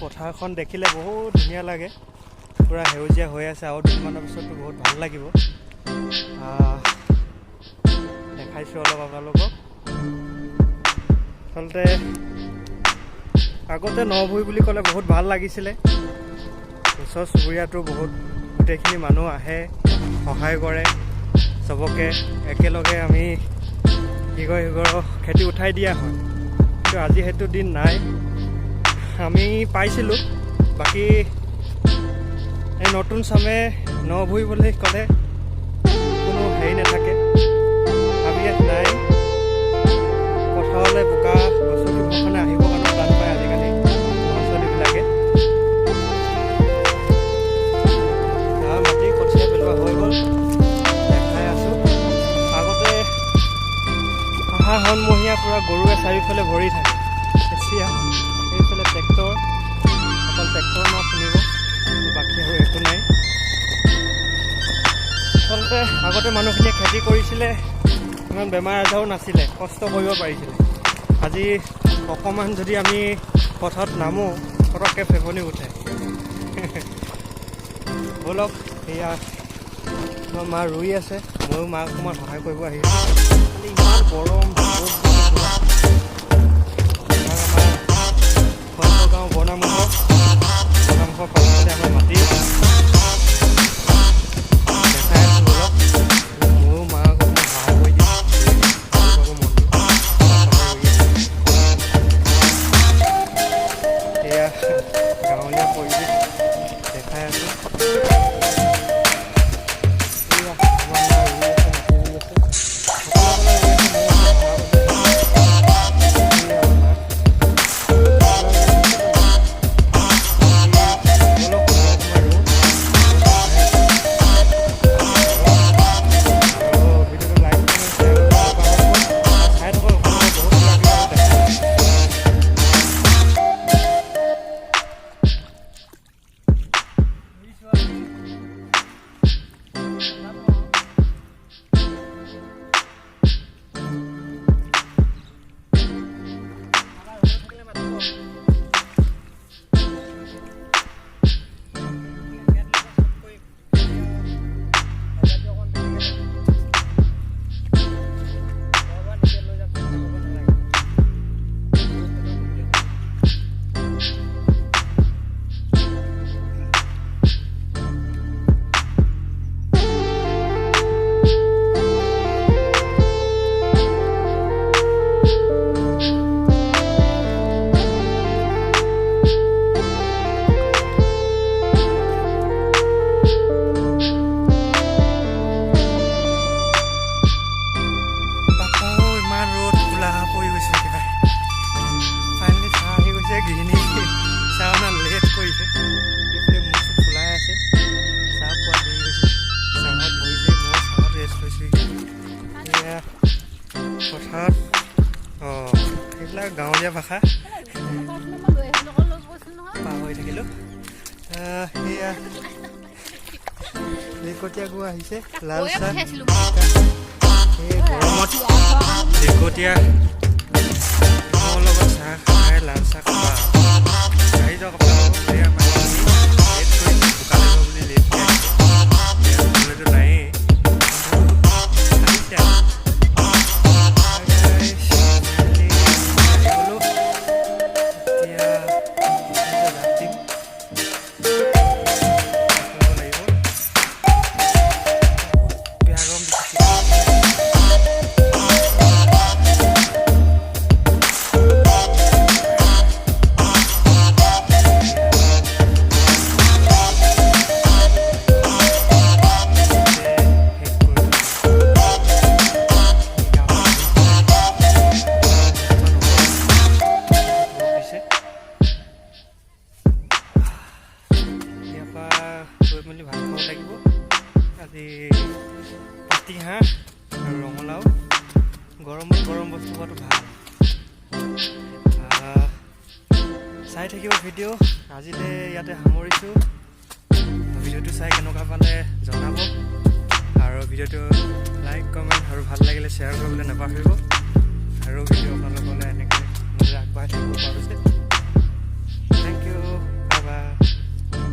পথাৰখন দেখিলে বহুত ধুনীয়া লাগে, পুৰা সেউজীয়া হৈ আছে। আৰু দুদিনমানৰ পিছততো বহুত ভাল লাগিব। দেখাইছোঁ অলপ আপোনালোকক। আচলতে আগতে নভুই বুলি ক'লে বহুত ভাল লাগিছিলে। ওচৰ চুবুৰীয়াটো বহুত গোটেইখিনি মানুহ আহে, সহায় কৰে চবকে। একেলগে আমি ইঘৰ সিঘৰৰ খেতি উঠাই দিয়া হয়। কিন্তু আজি সেইটো দিন নাই। আমি পাইছিলোঁ, বাকী এই নতুন চামে নভুই বুলি ক'লে কোনো হেৰি নাথাকে, হাবিয়াস নাই। পথাৰলৈ বোকা গছকি ঘৰখনে আহিবৰ কাৰণে টান পায় আজিকালি ল'ৰা ছোৱালীবিলাকে। মাটি কঠীয়া পেলোৱা হৈ গ'ল, দেখাই আছোঁ। আগতে শাওণমহীয়া পূৰা গৰুৱে চাৰিওফালে ভৰি থাকে। এতিয়া এইফালে ট্ৰেক্টৰ, অকল ট্ৰেক্টৰ নাম শুনিব, বাকী আৰু একো নাই। আচলতে আগতে মানুহখিনিয়ে খেতি কৰিছিলে, ইমান বেমাৰ আজাৰো নাছিলে, কষ্ট কৰিব পাৰিছিলে। আজি অকণমান যদি আমি পথাৰত নামো, পটককৈ ফেফনি উঠে। ব'লক, এয়া আমাৰ মা ৰুই আছে, ময়ো মাক অকণমান সহায় কৰিব আহিছোঁ। খালি ইমান গৰম, আমাৰ গাঁও বনামুখ ফালে আমাৰ মাটি দেখাই আছোঁ। ব'লক, ময়ো মাক অকণমান সহায় কৰি দিম। এয়া গাঁৱলীয়া পৰিৱেশ দেখাই আছোঁ। পথাৰত এইবিলাক গাঁৱলীয়া ভাষা পাহৰি থাকিলোঁ। সেয়া লিকটীয়া গুৱা আহিছে, লাল চাহ। এই গৰমত লিকটীয়া লগত চাহ খাই লাল চাহ খাবা। আহি যাওক আপোনালোকক। সেয়া মানুহখিনি লেট কৰিছে, বোকা লাগিব বুলি লেট কৰিছে। নায়েই গৈ মেলি ভাত খাব লাগিব। আজি পাতি হাঁহ আৰু ৰঙালাও। গৰমত গৰম বস্তু খোৱাটো ভাল। চাই থাকিব ভিডিঅ'। আজিলৈ ইয়াতে সামৰিছোঁ। ভিডিঅ'টো চাই কেনেকুৱা পালে জনাব, আৰু ভিডিঅ'টো লাইক কমেণ্ট আৰু ভাল লাগিলে শ্বেয়াৰ কৰিবলৈ নাপাহৰিব। আৰু ভিডিঅ' আপোনালোকলৈ এনেকৈ আগবঢ়াই থাকিব পাৰিছে।